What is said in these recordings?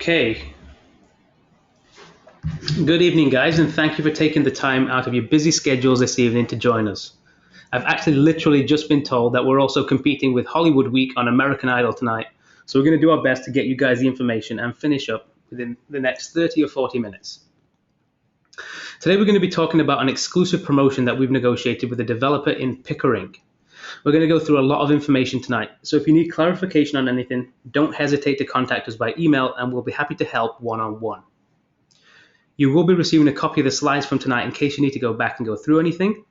Okay. Good evening, guys, and thank you for taking the time out of your busy schedules this evening to join us. I've actually literally just been told that we're also competing with Hollywood Week on American Idol tonight, so we're going to do our best to get you guys the information and finish up within the next 30 or 40 minutes. Today we're going to be talking about an exclusive promotion that we've negotiated with a developer in Pickering. We're going to go through a lot of information tonight, so if you need clarification on anything, don't hesitate to contact us by email and we'll be happy to help one-on-one. You will be receiving a copy of the slides from tonight in case you need to go back and go through anything.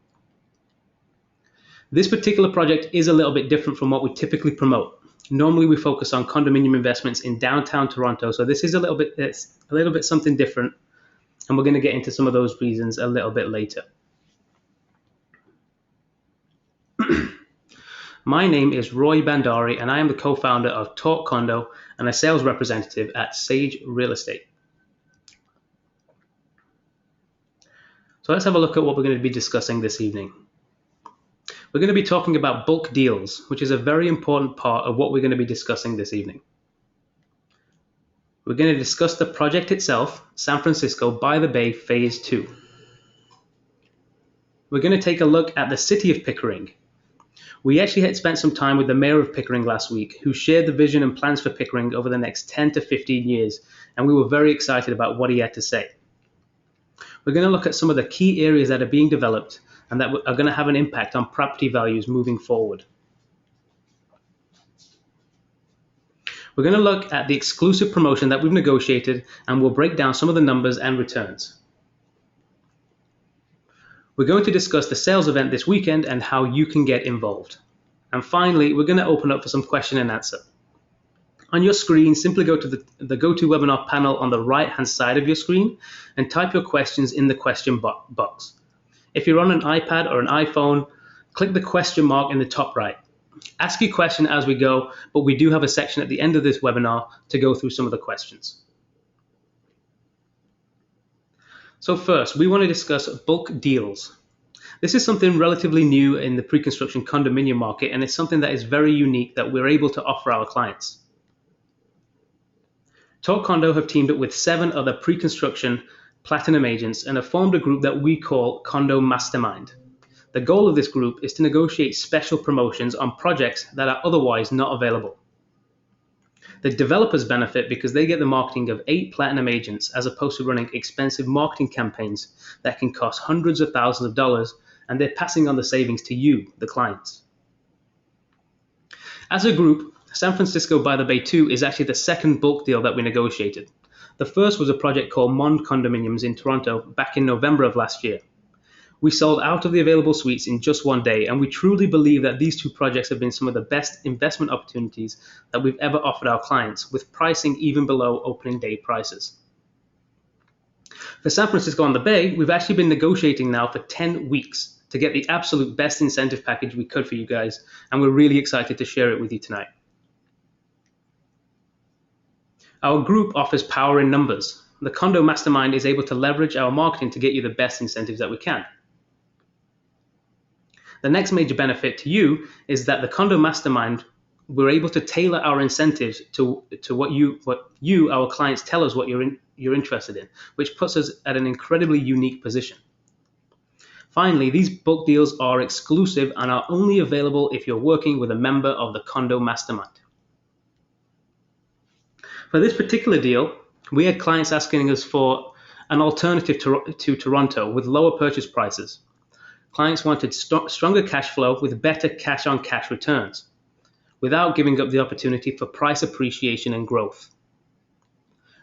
This particular project is a little bit different from what we typically promote. Normally we focus on condominium investments in downtown Toronto, so this is a little bit something different, and we're going to get into some of those reasons a little bit later. My name is Roy Bandari, and I am the co-founder of TalkCondo and a sales representative at Sage Real Estate. So let's have a look at what we're going to be discussing this evening. We're going to be talking about bulk deals, which is a very important part of what we're going to be discussing this evening. We're going to discuss the project itself, San Francisco by the Bay Phase 2. We're going to take a look at the city of Pickering. We actually had spent some time with the mayor of Pickering last week, who shared the vision and plans for Pickering over the next 10 to 15 years, and we were very excited about what he had to say. We're going to look at some of the key areas that are being developed and that are going to have an impact on property values moving forward. We're going to look at the exclusive promotion that we've negotiated, and we'll break down some of the numbers and returns. We're going to discuss the sales event this weekend and how you can get involved. And finally, we're going to open up for some question and answer. On your screen, simply go to the GoToWebinar panel on the right-hand side of your screen and type your questions in the question box. If you're on an iPad or an iPhone, click the question mark in the top right. Ask your question as we go, but we do have a section at the end of this webinar to go through some of the questions. So first, we want to discuss bulk deals. This is something relatively new in the pre-construction condominium market, and it's something that is very unique that we're able to offer our clients. TalkCondo have teamed up with 7 other pre-construction platinum agents and have formed a group that we call Condo Mastermind. The goal of this group is to negotiate special promotions on projects that are otherwise not available. The developers benefit because they get the marketing of 8 platinum agents as opposed to running expensive marketing campaigns that can cost hundreds of thousands of dollars, and they're passing on the savings to you, the clients. As a group, San Francisco by the Bay 2 is actually the second bulk deal that we negotiated. The first was a project called Mond Condominiums in Toronto back in November of last year. We sold out of the available suites in just one day, and we truly believe that these 2 projects have been some of the best investment opportunities that we've ever offered our clients, with pricing even below opening day prices. For San Francisco on the Bay, we've actually been negotiating now for 10 weeks to get the absolute best incentive package we could for you guys, and we're really excited to share it with you tonight. Our group offers power in numbers. The Condo Mastermind is able to leverage our marketing to get you the best incentives that we can. The next major benefit to you is that the Condo Mastermind, we're able to tailor our incentives to what you, our clients, tell us what you're interested in, which puts us at an incredibly unique position. Finally, these bulk deals are exclusive and are only available if you're working with a member of the Condo Mastermind. For this particular deal, we had clients asking us for an alternative to Toronto with lower purchase prices. Clients wanted stronger cash flow with better cash-on-cash returns, without giving up the opportunity for price appreciation and growth.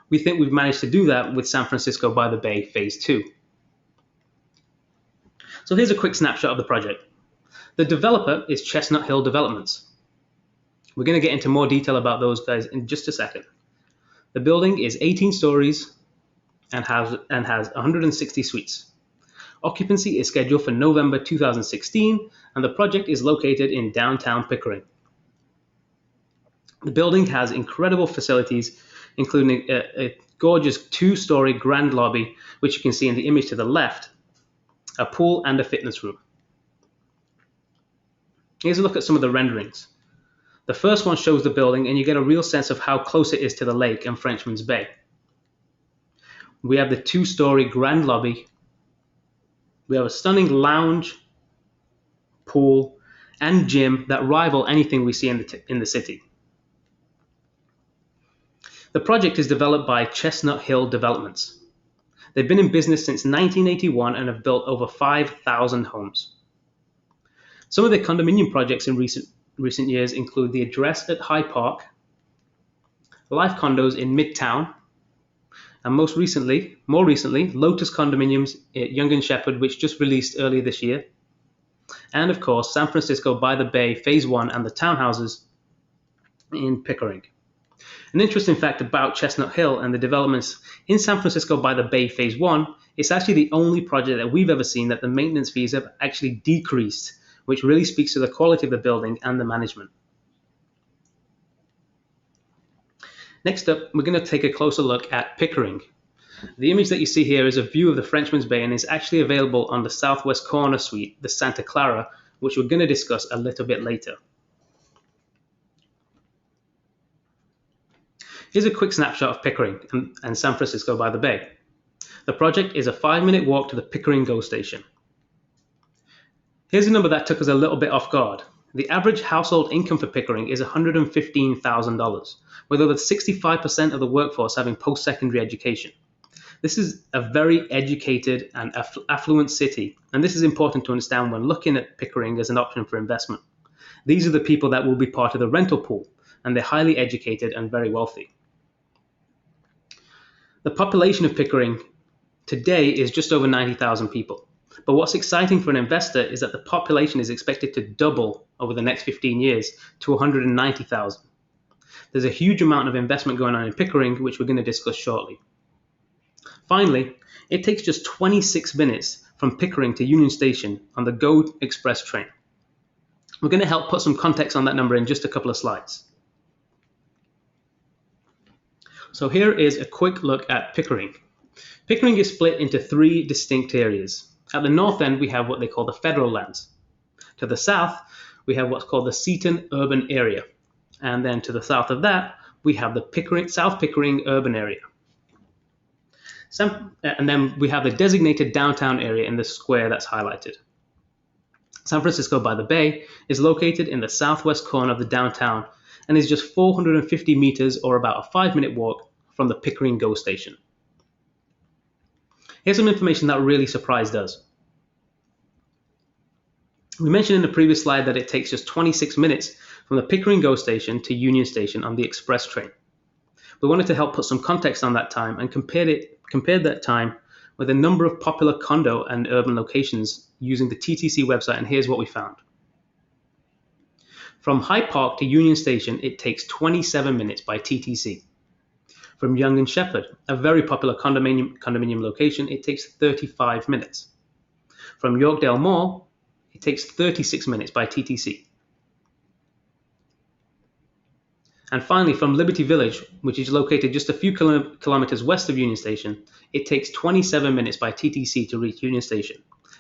We think we've managed to do that with San Francisco by the Bay Phase 2. So here's a quick snapshot of the project. The developer is Chestnut Hill Developments. We're going to get into more detail about those guys in just a second. The building is 18 stories and has 160 suites. Occupancy is scheduled for November 2016, and the project is located in downtown Pickering. The building has incredible facilities, including a gorgeous 2-story grand lobby, which you can see in the image to the left, a pool, and a fitness room. Here's a look at some of the renderings. The first one shows the building, and you get a real sense of how close it is to the lake and Frenchman's Bay. We have the 2-story grand lobby. We have a stunning lounge, pool, and gym that rival anything we see in the city. The project is developed by Chestnut Hill Developments. They've been in business since 1981 and have built over 5,000 homes. Some of their condominium projects in recent years include the Address at Hyde Park, Life Condos in Midtown, and more recently, Lotus Condominiums at Yonge and Sheppard, which just released earlier this year, and of course, San Francisco by the Bay Phase 1 and the townhouses in Pickering. An interesting fact about Chestnut Hill and the developments in San Francisco by the Bay Phase 1, it's actually the only project that we've ever seen that the maintenance fees have actually decreased, which really speaks to the quality of the building and the management. Next up, we're going to take a closer look at Pickering. The image that you see here is a view of the Frenchman's Bay and is actually available on the southwest corner suite, the Santa Clara, which we're going to discuss a little bit later. Here's a quick snapshot of Pickering and San Francisco by the Bay. The project is a 5-minute walk to the Pickering GO station. Here's a number that took us a little bit off guard. The average household income for Pickering is $115,000, with over 65% of the workforce having post-secondary education. This is a very educated and affluent city, and this is important to understand when looking at Pickering as an option for investment. These are the people that will be part of the rental pool, and they're highly educated and very wealthy. The population of Pickering today is just over 90,000 people. But what's exciting for an investor is that the population is expected to double over the next 15 years to 190,000. There's a huge amount of investment going on in Pickering, which we're going to discuss shortly. Finally, it takes just 26 minutes from Pickering to Union Station on the GO Express train. We're going to help put some context on that number in just a couple of slides. So here is a quick look at Pickering. Pickering is split into 3 distinct areas. At the north end, we have what they call the federal lands. To the south, we have what's called the Seaton urban area. And then to the south of that, we have the South Pickering urban area. And then we have the designated downtown area in the square that's highlighted. San Francisco by the Bay is located in the southwest corner of the downtown and is just 450 meters or about a 5-minute walk from the Pickering GO station. Here's some information that really surprised us. We mentioned in the previous slide that it takes just 26 minutes from the Pickering GO station to Union Station on the express train. We wanted to help put some context on that time and compared that time with a number of popular condo and urban locations using the TTC website, and here's what we found. From Hyde Park to Union Station, it takes 27 minutes by TTC. From Yonge and Sheppard, a very popular condominium location, it takes 35 minutes. From Yorkdale Mall, it takes 36 minutes by TTC. And finally, from Liberty Village, which is located just a few kilometers west of Union Station, it takes 27 minutes by TTC to reach Union Station.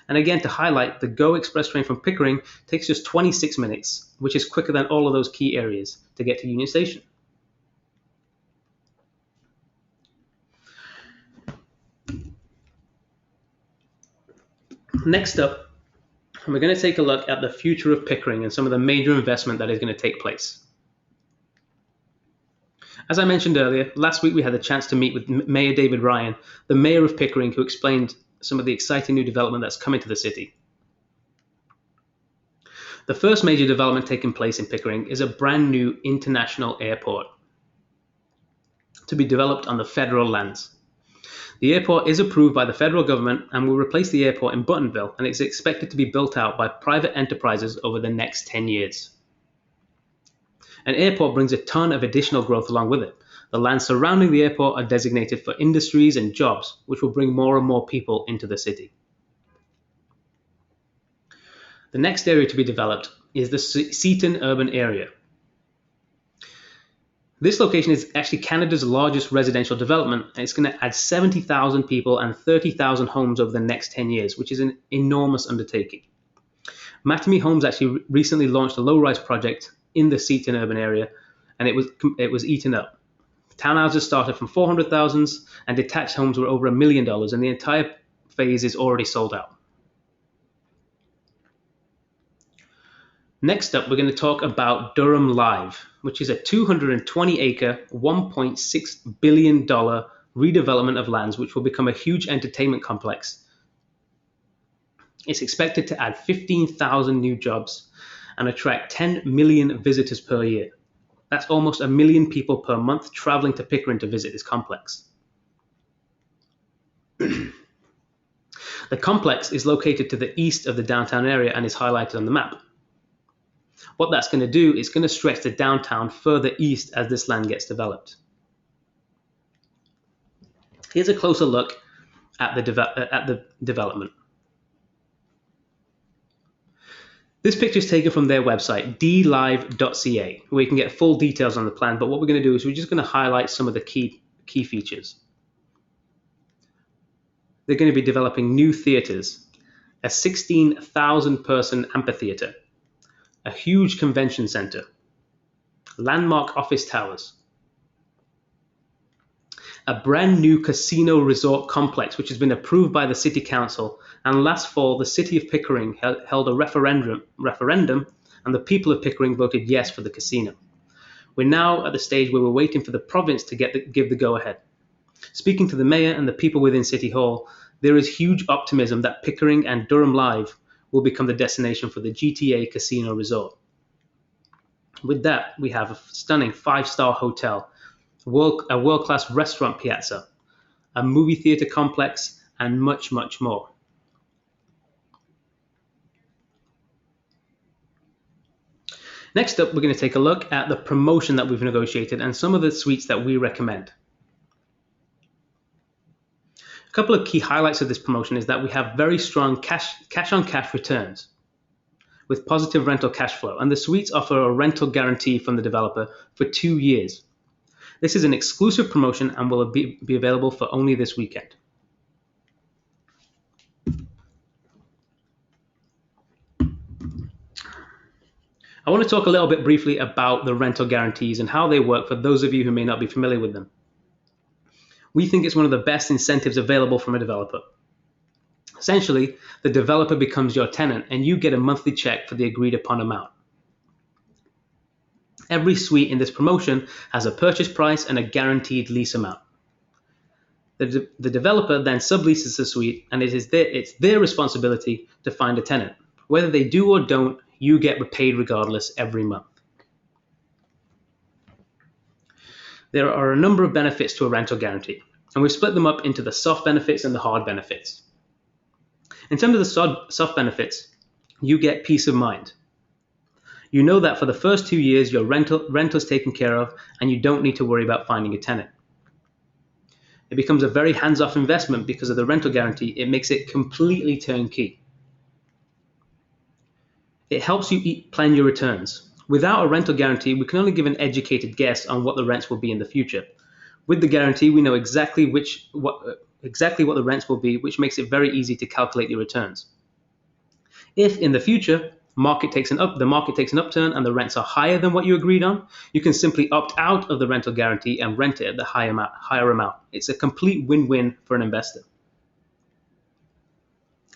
And again, to highlight, the GO Express train from Pickering takes just 26 minutes, which is quicker than all of those key areas to get to Union Station. Next up, we're going to take a look at the future of Pickering and some of the major investment that is going to take place. As I mentioned earlier, last week we had the chance to meet with Mayor David Ryan, the mayor of Pickering, who explained some of the exciting new development that's coming to the city. The first major development taking place in Pickering is a brand new international airport to be developed on the federal lands. The airport is approved by the federal government and will replace the airport in Buttonville, and it's expected to be built out by private enterprises over the next 10 years. An airport brings a ton of additional growth along with it. The lands surrounding the airport are designated for industries and jobs, which will bring more and more people into the city. The next area to be developed is the Seaton urban area. This location is actually Canada's largest residential development, and it's going to add 70,000 people and 30,000 homes over the next 10 years, which is an enormous undertaking. Mattamy Homes actually recently launched a low-rise project in the Seaton urban area, and it was eaten up. Townhouses started from 400,000 and detached homes were over $1 million, and the entire phase is already sold out. Next up, we're going to talk about Durham Live, which is a 220-acre, $1.6 billion redevelopment of lands, which will become a huge entertainment complex. It's expected to add 15,000 new jobs and attract 10 million visitors per year. That's almost 1 million people per month traveling to Pickering to visit this complex. The complex is located to the east of the downtown area and is highlighted on the map. What that's going to do is going to stretch the downtown further east as this land gets developed. Here's a closer look at the development. This picture is taken from their website, dlive.ca, where you can get full details on the plan, but what we're going to do is we're just going to highlight some of the key features. They're going to be developing new theaters, a 16,000-person amphitheater, a huge convention center, landmark office towers, a brand new casino resort complex which has been approved by the City Council, and last fall the City of Pickering held a referendum and the people of Pickering voted yes for the casino. We're now at the stage where we're waiting for the province to give the go-ahead. Speaking to the mayor and the people within City Hall, there is huge optimism that Pickering and Durham Live will become the destination for the GTA casino resort. With that, we have a stunning 5-star hotel, a world-class restaurant piazza, a movie theater complex, and much, much more. Next up, we're going to take a look at the promotion that we've negotiated and some of the suites that we recommend. A couple of key highlights of this promotion is that we have very strong cash-on-cash returns with positive rental cash flow, and the suites offer a rental guarantee from the developer for 2 years. This is an exclusive promotion and will be available for only this weekend. I want to talk a little bit briefly about the rental guarantees and how they work for those of you who may not be familiar with them. We think it's one of the best incentives available from a developer. Essentially, the developer becomes your tenant and you get a monthly check for the agreed upon amount. Every suite in this promotion has a purchase price and a guaranteed lease amount. The developer then subleases the suite, and it's their responsibility to find a tenant. Whether they do or don't, you get repaid regardless every month. There are a number of benefits to a rental guarantee, and we've split them up into the soft benefits and the hard benefits. In terms of the soft benefits, you get peace of mind. You know that for the first 2 years, your rental is taken care of, and you don't need to worry about finding a tenant. It becomes a very hands-off investment because of the rental guarantee. It makes it completely turnkey. It helps you plan your returns. Without a rental guarantee, we can only give an educated guess on what the rents will be in the future. With the guarantee, we know exactly what the rents will be, which makes it very easy to calculate your returns. If in the future the market takes an upturn and the rents are higher than what you agreed on, you can simply opt out of the rental guarantee and rent it at the higher amount. It's a complete win-win for an investor.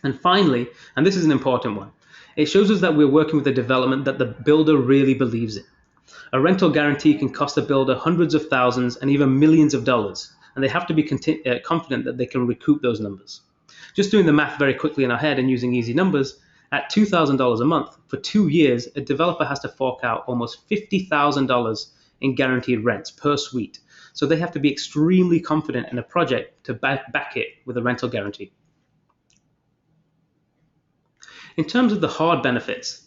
And finally, and this is an important one, it shows us that we're working with a development that the builder really believes in. A rental guarantee can cost a builder hundreds of thousands and even millions of dollars, and they have to be confident that they can recoup those numbers. Just doing the math very quickly in our head and using easy numbers, at $2,000 a month for 2 years, a developer has to fork out almost $50,000 in guaranteed rents per suite. So they have to be extremely confident in a project to back it with a rental guarantee. In terms of the hard benefits,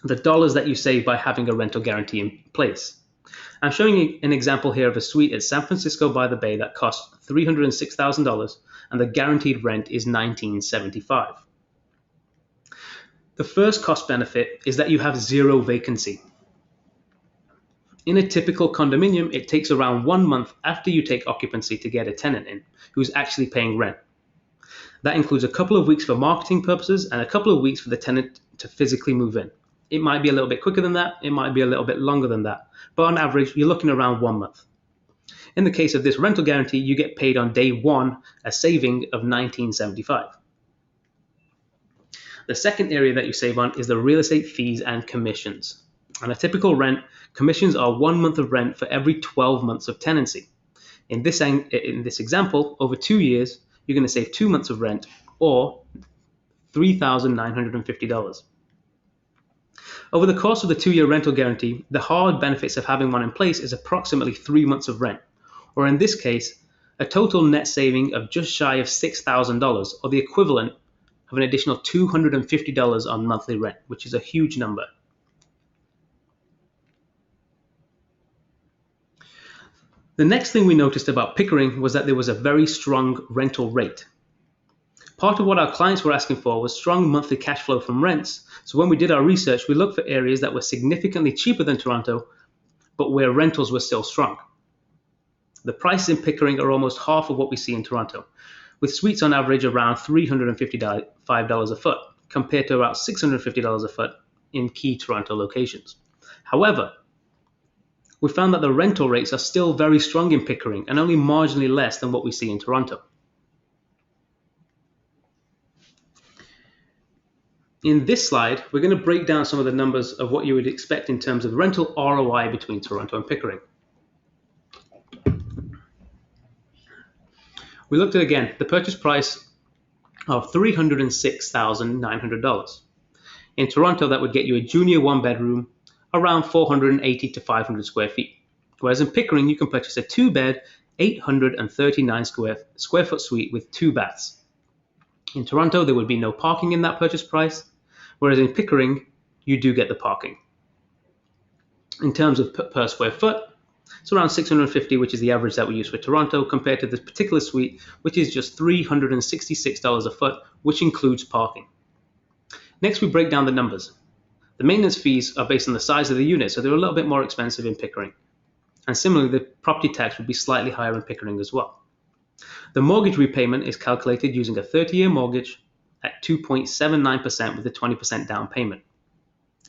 the dollars that you save by having a rental guarantee in place. I'm showing you an example here of a suite at San Francisco by the Bay that costs $306,000 and the guaranteed rent is $1,975. The first cost benefit is that you have zero vacancy. In a typical condominium, it takes around 1 month after you take occupancy to get a tenant in who's actually paying rent. That includes a couple of weeks for marketing purposes and a couple of weeks for the tenant to physically move in. It might be a little bit quicker than that, it might be a little bit longer than that, but on average, you're looking around 1 month. In the case of this rental guarantee, you get paid on day one, a saving of $19.75. The second area that you save on is the real estate fees and commissions. On a typical rent, commissions are 1 month of rent for every 12 months of tenancy. In this example, over 2 years, you're going to save 2 months of rent, or $3,950. Over the course of the 2-year rental guarantee, the hard benefits of having one in place is approximately 3 months of rent, or in this case, a total net saving of just shy of $6,000, or the equivalent of an additional $250 on monthly rent, which is a huge number. The next thing we noticed about Pickering was that there was a very strong rental rate. Part of what our clients were asking for was strong monthly cash flow from rents, so when we did our research, we looked for areas that were significantly cheaper than Toronto, but where rentals were still strong. The prices in Pickering are almost half of what we see in Toronto, with suites on average around $355 a foot, compared to about $650 a foot in key Toronto locations. However, we found that the rental rates are still very strong in Pickering and only marginally less than what we see in Toronto. In this slide, we're going to break down some of the numbers of what you would expect in terms of rental ROI between Toronto and Pickering. We looked at, again, the purchase price of $306,900. In Toronto, that would get you a junior 1-bedroom, around 480 to 500 square feet. Whereas in Pickering, you can purchase a 2-bed, 839 square foot suite with 2 baths. In Toronto, there would be no parking in that purchase price, whereas in Pickering, you do get the parking. In terms of per square foot, it's around $650, which is the average that we use for Toronto, compared to this particular suite, which is just $366 a foot, which includes parking. Next, we break down the numbers. The maintenance fees are based on the size of the unit, so they're a little bit more expensive in Pickering. And similarly, the property tax would be slightly higher in Pickering as well. The mortgage repayment is calculated using a 30-year mortgage at 2.79% with a 20% down payment.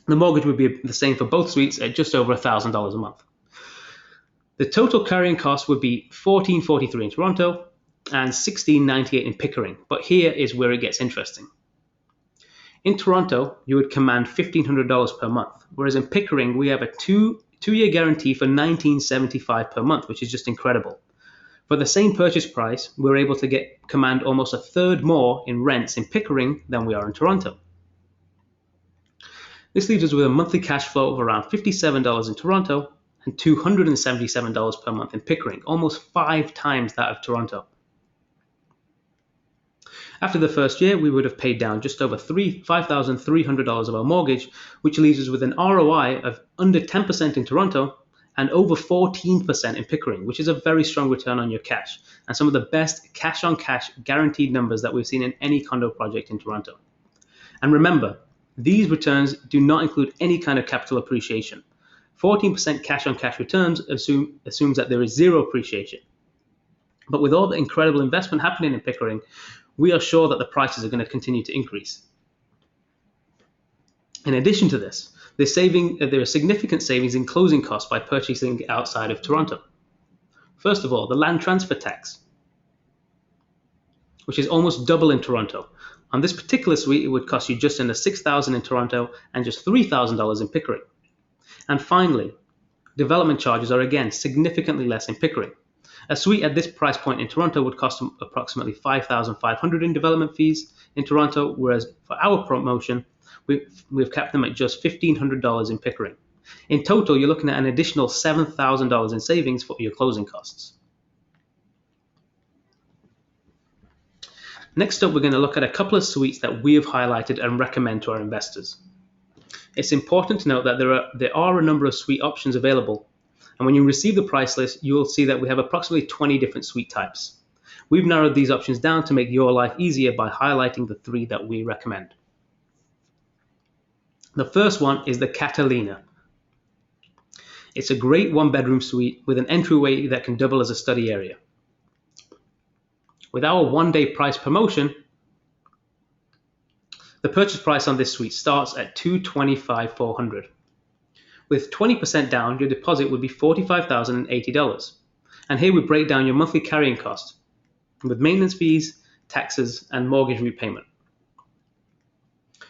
The mortgage would be the same for both suites at just over $1,000 a month. The total carrying cost would be $1,443 in Toronto and $1,698 in Pickering, but here is where it gets interesting. In Toronto, you would command $1,500 per month, whereas in Pickering, we have a two-year guarantee for $1,975 per month, which is just incredible. For the same purchase price, we're able to command almost a third more in rents in Pickering than we are in Toronto. This leaves us with a monthly cash flow of around $57 in Toronto and $277 per month in Pickering, almost 5 times that of Toronto. After the first year, we would have paid down just over $5,300 of our mortgage, which leaves us with an ROI of under 10% in Toronto and over 14% in Pickering, which is a very strong return on your cash, and some of the best cash-on-cash guaranteed numbers that we've seen in any condo project in Toronto. And remember, these returns do not include any kind of capital appreciation. 14% cash-on-cash returns assumes that there is zero appreciation. But with all the incredible investment happening in Pickering, we are sure that the prices are going to continue to increase. In addition to this, there are significant savings in closing costs by purchasing outside of Toronto. First of all, the land transfer tax, which is almost double in Toronto. On this particular suite, it would cost you just under $6,000 in Toronto and just $3,000 in Pickering. And finally, development charges are again significantly less in Pickering. A suite at this price point in Toronto would cost approximately $5,500 in development fees in Toronto, whereas for our promotion, we've capped them at just $1,500 in Pickering. In total, you're looking at an additional $7,000 in savings for your closing costs. Next up, we're going to look at a couple of suites that we have highlighted and recommend to our investors. It's important to note that there are a number of suite options available, and when you receive the price list, you will see that we have approximately 20 different suite types. We've narrowed these options down to make your life easier by highlighting the 3 that we recommend. The first one is the CATALINA. It's a great 1-bedroom suite with an entryway that can double as a study area. With our 1-day price promotion, The purchase price on this suite starts at $225,400. With 20% down, your deposit would be $45,080. And here we break down your monthly carrying cost with maintenance fees, taxes, and mortgage repayment.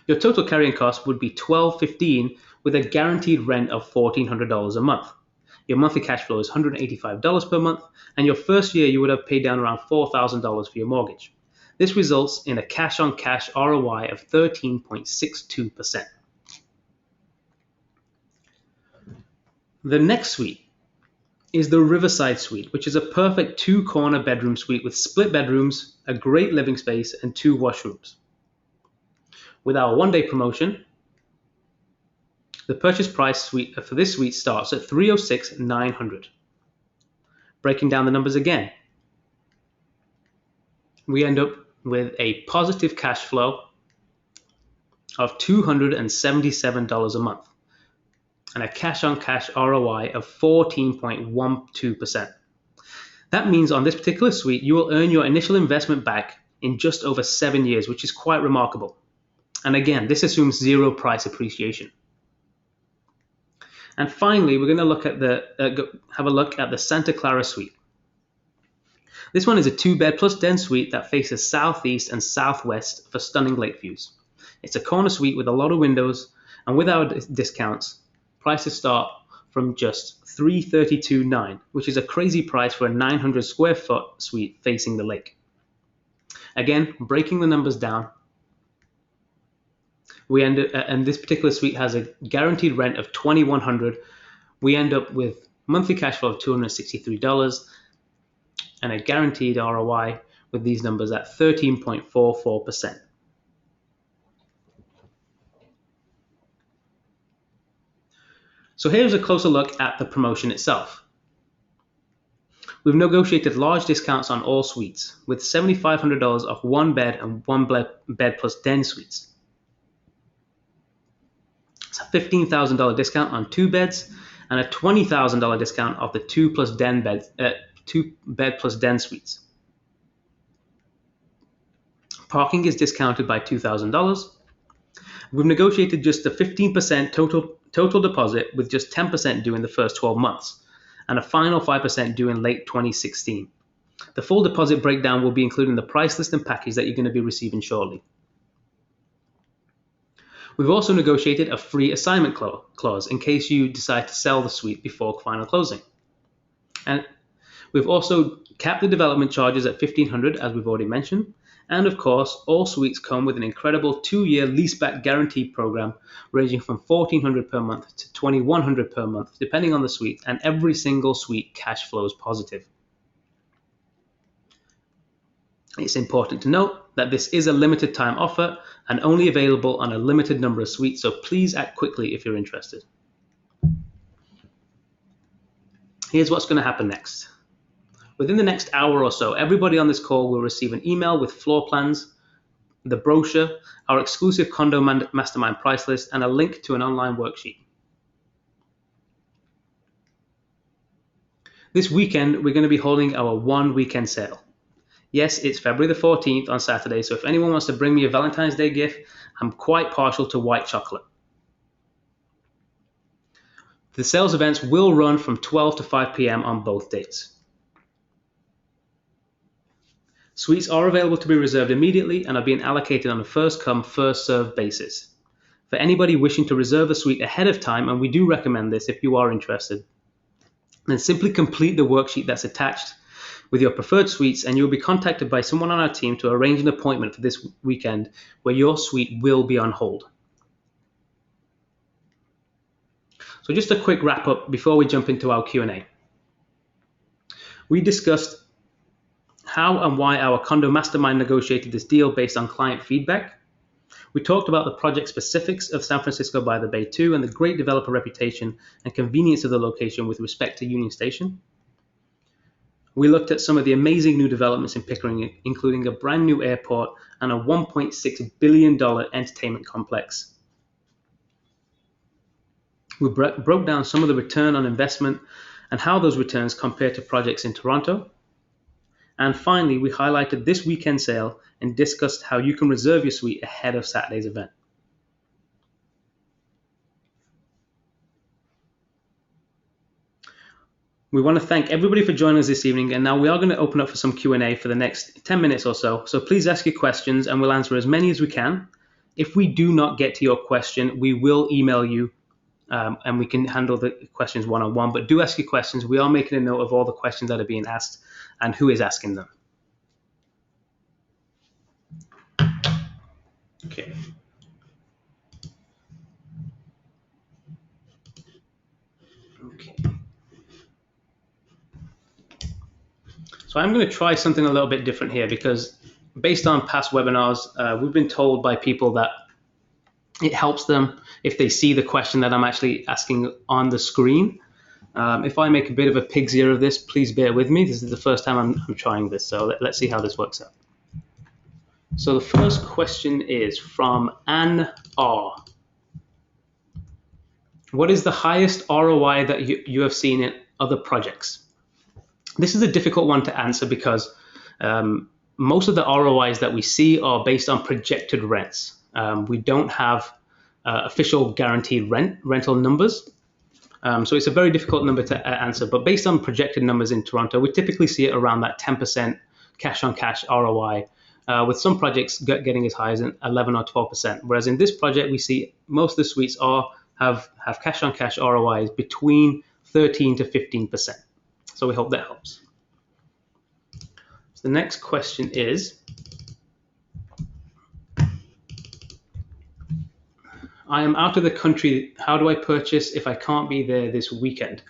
Your total carrying cost would be $1,215 with a guaranteed rent of $1,400 a month. Your monthly cash flow is $185 per month, and your first year you would have paid down around $4,000 for your mortgage. This results in a cash-on-cash ROI of 13.62%. The next suite is the Riverside Suite, which is a perfect two-corner bedroom suite with split bedrooms, a great living space, and 2 washrooms. With our one-day promotion, the purchase price for this suite starts at $306,900. Breaking down the numbers again, we end up with a positive cash flow of $277 a month and a cash-on-cash ROI of 14.12%. That means on this particular suite, you will earn your initial investment back in just over 7 years, which is quite remarkable. And again, this assumes zero price appreciation. And finally, we're going to look at have a look at the Santa Clara Suite. This one is a 2-bed plus den suite that faces southeast and southwest for stunning lake views. It's a corner suite with a lot of windows, and with our discounts, prices start from just $332,900, which is a crazy price for a 900 square foot suite facing the lake. Again, breaking the numbers down, and this particular suite has a guaranteed rent of $2,100. We end up with monthly cash flow of $263 and a guaranteed ROI with these numbers at 13.44%. So here's a closer look at the promotion itself. We've negotiated large discounts on all suites with $7,500 off 1 bed and 1 bed plus den suites. It's a $15,000 discount on 2 beds and a $20,000 discount off the 2 bed plus den suites. Parking is discounted by $2,000. We've negotiated just a 15% total deposit with just 10% due in the first 12 months and a final 5% due in late 2016. The full deposit breakdown will be included in the price list and package that you're going to be receiving shortly. We've also negotiated a free assignment clause in case you decide to sell the suite before final closing. And we've also capped the development charges at $1,500, as we've already mentioned. And of course, all suites come with an incredible 2-year leaseback guarantee program ranging from $1,400 per month to $2,100 per month, depending on the suite, and every single suite cash flows positive. It's important to note that this is a limited time offer and only available on a limited number of suites, so please act quickly if you're interested. Here's what's going to happen next. Within the next hour or so, everybody on this call will receive an email with floor plans, the brochure, our exclusive Condo Mastermind price list, and a link to an online worksheet. This weekend, we're going to be holding our one weekend sale. Yes, it's February the 14th on Saturday, so if anyone wants to bring me a Valentine's Day gift, I'm quite partial to white chocolate. The sales events will run from 12 to 5 p.m. on both dates. Suites are available to be reserved immediately and are being allocated on a first-come, first-served basis. For anybody wishing to reserve a suite ahead of time, and we do recommend this if you are interested, then simply complete the worksheet that's attached with your preferred suites, and you'll be contacted by someone on our team to arrange an appointment for this weekend where your suite will be on hold. So just a quick wrap up before we jump into our Q&A. We discussed how and why our Condo Mastermind negotiated this deal based on client feedback. We talked about the project specifics of San Francisco by the Bay 2 and the great developer reputation and convenience of the location with respect to Union Station. We looked at some of the amazing new developments in Pickering, including a brand new airport and a $1.6 billion entertainment complex. We broke down some of the return on investment and how those returns compare to projects in Toronto. And finally, we highlighted this weekend sale and discussed how you can reserve your suite ahead of Saturday's event. We want to thank everybody for joining us this evening, and now we are going to open up for some Q&A for the next 10 minutes or so. So please ask your questions and we'll answer as many as we can. If we do not get to your question, we will email you and we can handle the questions one-on-one. But do ask your questions. We are making a note of all the questions that are being asked and who is asking them. Okay. So I'm going to try something a little bit different here because based on past webinars, we've been told by people that it helps them if they see the question that I'm actually asking on the screen. If I make a bit of a pig's ear of this, please bear with me. This is the first time I'm trying this, so let's see how this works out. So the first question is from Anne R. What is the highest ROI that you have seen in other projects? This is a difficult one to answer because most of the ROIs that we see are based on projected rents. We don't have official guaranteed rental numbers. So it's a very difficult number to answer, but based on projected numbers in Toronto, we typically see it around that 10% cash on cash ROI, with some projects getting as high as 11 or 12%. Whereas in this project, we see most of the suites have cash on cash ROIs between 13 to 15%. So we hope that helps. So the next question is, I am out of the country. How do I purchase if I can't be there this weekend?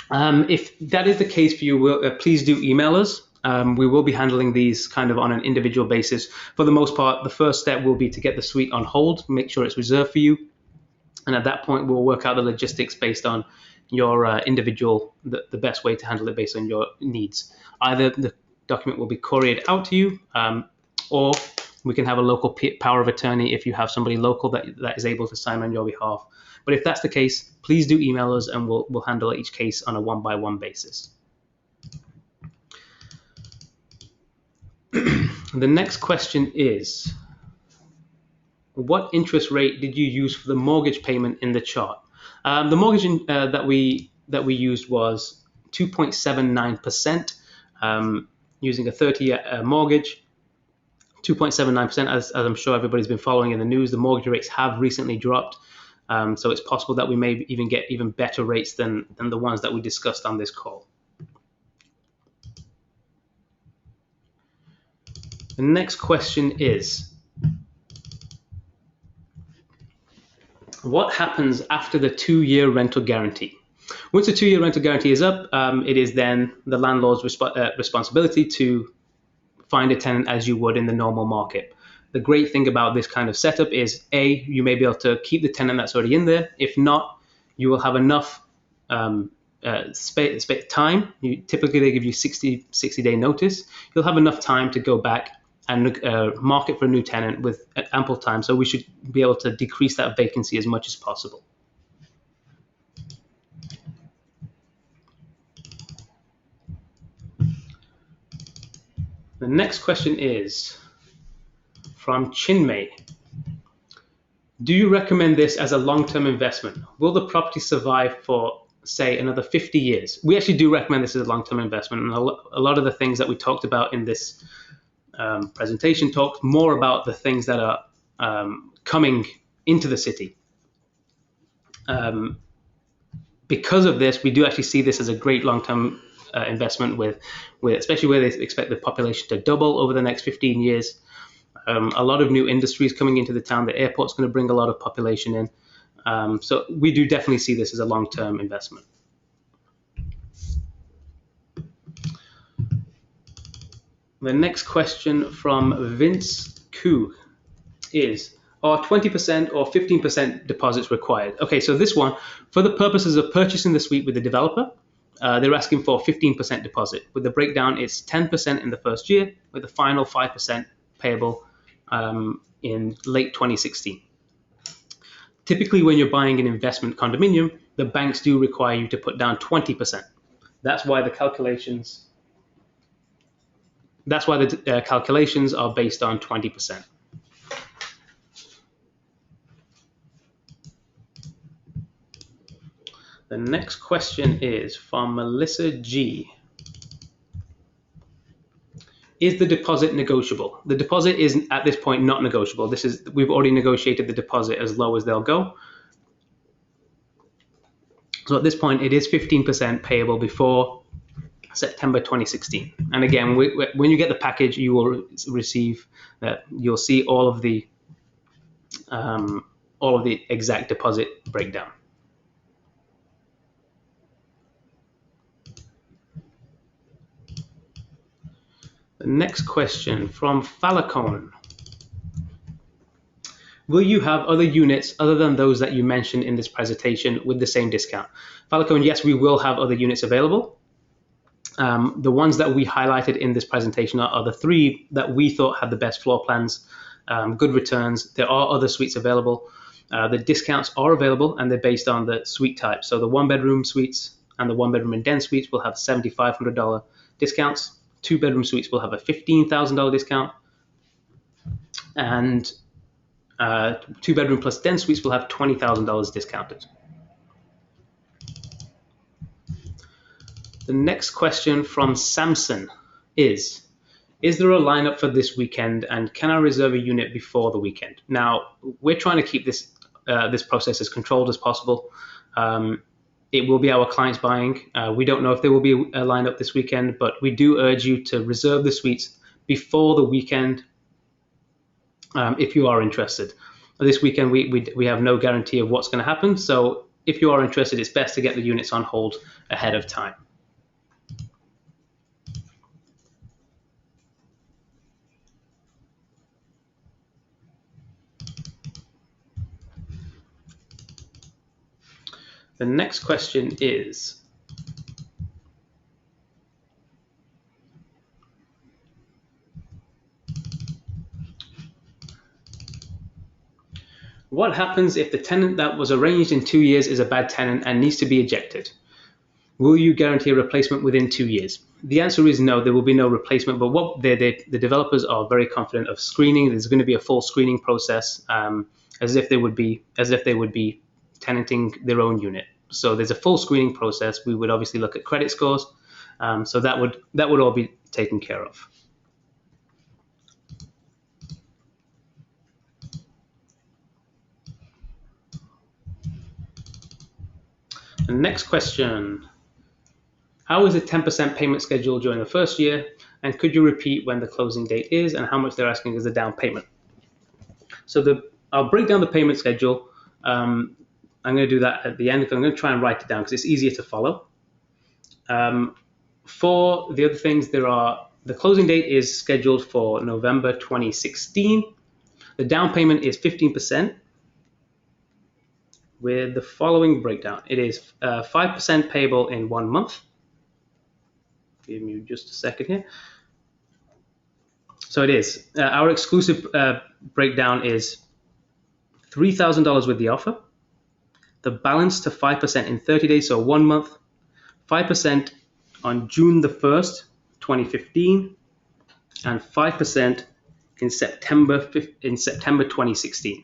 If that is the case for you, please do email us. We will be handling these kind of on an individual basis. For the most part, the first step will be to get the suite on hold, make sure it's reserved for you. And at that point, we'll work out the logistics based on your individual, the best way to handle it based on your needs. Either the document will be couriered out to you, or we can have a local power of attorney if you have somebody local that is able to sign on your behalf. But if that's the case, please do email us and we'll handle each case on a one-by-one basis. The next question is, what interest rate did you use for the mortgage payment in the chart? The mortgage that we used was 2.79%, using a 30-year mortgage. 2.79%, as I'm sure everybody's been following in the news, the mortgage rates have recently dropped. So it's possible that we may even get even better rates than the ones that we discussed on this call. The next question is, what happens after the 2-year rental guarantee? Once the 2-year rental guarantee is up, it is then the landlord's responsibility to find a tenant as you would in the normal market. The great thing about this kind of setup is, A, you may be able to keep the tenant that's already in there. If not, you will have enough time. Typically, they give you 60-day notice. You'll have enough time to go back and market for a new tenant with ample time. So we should be able to decrease that vacancy as much as possible. The next question is from Chinmay. Do you recommend this as a long-term investment? Will the property survive for, say, another 50 years? We actually do recommend this as a long-term investment. And a lot of the things that we talked about in this presentation talked more about the things that are coming into the city. Because of this, we do actually see this as a great long-term investment, with especially where they expect the population to double over the next 15 years. A lot of new industries coming into the town. The airport's going to bring a lot of population in. So we do definitely see this as a long-term investment. The next question from Vince Koo is, are 20% or 15% deposits required? Okay, so this one, for the purposes of purchasing the suite with the developer, they're asking for 15% deposit. With the breakdown, it's 10% in the first year, with the final 5% payable in late 2016. Typically, when you're buying an investment condominium, the banks do require you to put down 20%. That's why the calculations are based on 20%. The next question is from Melissa G. Is the deposit negotiable? The deposit is at this point not negotiable. We've already negotiated the deposit as low as they'll go. So at this point, it is 15% payable before September 2016. And again, when you get the package, you will receive that. You'll see all of the exact deposit breakdown. The next question from Falcone. Will you have other units other than those that you mentioned in this presentation with the same discount? Falcone, yes, we will have other units available. The ones that we highlighted in this presentation are the 3 that we thought had the best floor plans, good returns. There are other suites available. The discounts are available, and they're based on the suite type. So the 1-bedroom suites and the 1-bedroom and den suites will have $7,500 discounts. 2-bedroom suites will have a $15,000 discount, and 2-bedroom plus den suites will have $20,000 discounted. The next question from Samson is there a lineup for this weekend, and can I reserve a unit before the weekend? Now, we're trying to keep this process as controlled as possible. It will be our clients buying. We don't know if there will be a lineup this weekend, but we do urge you to reserve the suites before the weekend if you are interested. This weekend, we have no guarantee of what's going to happen. So if you are interested, it's best to get the units on hold ahead of time. The next question is, what happens if the tenant that was arranged in 2 years is a bad tenant and needs to be ejected? Will you guarantee a replacement within 2 years? The answer is no, there will be no replacement, but what the developers are very confident of screening. There's going to be a full screening process as if they would be tenanting their own unit. So there's a full screening process. We would obviously look at credit scores. So that would all be taken care of. The next question. How is the 10% payment schedule during the first year? And could you repeat when the closing date is and how much they're asking as a down payment? So I'll break down the payment schedule. I'm going to do that at the end. I'm going to try and write it down because it's easier to follow. For the other things, the closing date is scheduled for November 2016. The down payment is 15%. With the following breakdown. It is 5% payable in 1 month. Give me just a second here. So it is. Our exclusive breakdown is $3,000 with the offer. The balance to 5% in 30 days, so 1 month. 5% on June the 1st, 2015. And 5% in September 2016.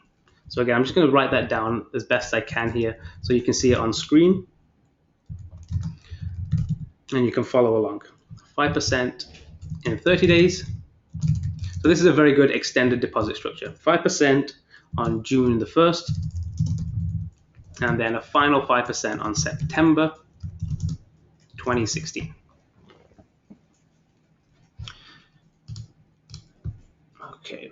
So again, I'm just going to write that down as best I can here so you can see it on screen and you can follow along. 5% in 30 days. So this is a very good extended deposit structure. 5% on June the 1st and then a final 5% on September 2016. Okay.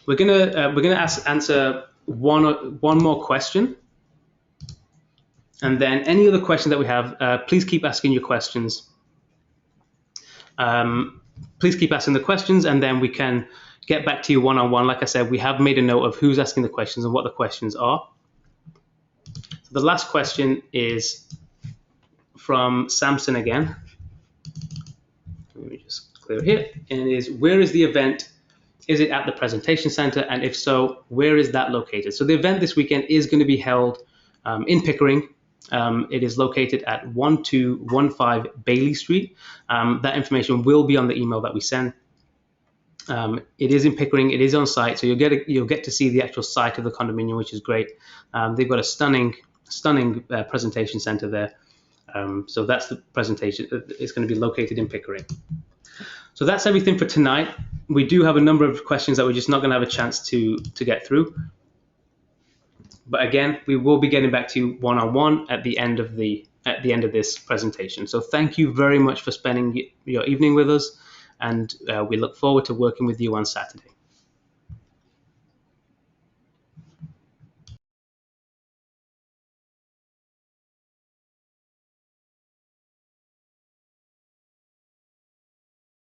We're gonna answer one more question, and then any other question that we have, please keep asking your questions. Please keep asking the questions, and then we can get back to you one-on-one. Like I said, we have made a note of who's asking the questions and what the questions are. So the last question is from Samson again. Let me just clear here. And it is, where is the event? Is it at the presentation center? And if so, where is that located? So the event this weekend is going to be held in Pickering. It is located at 1215 Bailey Street. That information will be on the email that we send. It is in Pickering. It is on site, so you'll get to see the actual site of the condominium, which is great. They've got a stunning presentation center there. So that's the presentation. It's going to be located in Pickering. So that's everything for tonight. We do have a number of questions that we're just not going to have a chance to get through. But again, we will be getting back to you one-on-one at the end of this presentation. So thank you very much for spending your evening with us, and we look forward to working with you on Saturday.